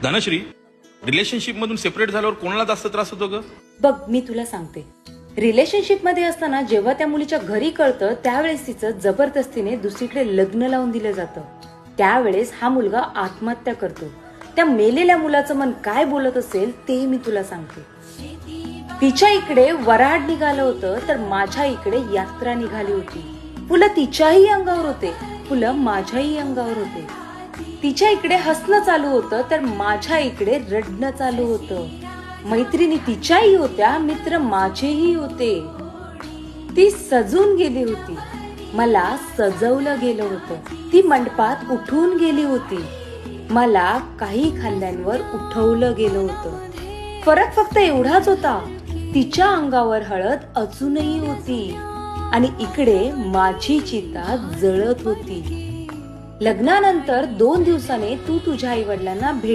Dhanashree, relationship मधून separate झाल्यावर कोणाला जास्त त्रास होतो ग? बघ, मी तुला सांगते, रिलेशनशिप मध्ये असताना जेव्हा त्या मुलीच्या घरी कळतं त्यावेळेस तिचं जबरदस्तीने दुसरीकडे लग्न लावून दिलं जातं. त्यावेळेस हा मुलगा आत्महत्या करतो. त्या मेलेल्या मुलाचं मन काय बोलत असेल ते मी तुला सांगते. तिच्या इकडे वऱ्हाड निघालं होतं तर माझ्या इकडे यात्रा निघाली होती. फुलं तिच्याही अंगावर होते, फुलं माझ्याही अंगावर होते. तिच्या इकडे हसणं चालू होतं तर माझ्या इकडे रडणं चालू होतं. मैत्रिणी तिच्याही होत्या, मित्र माझेही होते. ती सजून गेली होती, मला सजवलं गेलं होतं. ती मंडपात उठून गेली होती, मला काही खांद्यांवर उठवलं गेलं होतं. फरक फक्त एवढाच होता, तिच्या अंगावर हळद अजूनही होती आणि इकडे माझी चिता जळत होती. लग्नानंतर 2 दिवसाने तू तुझ्या आई वडिलांना भेट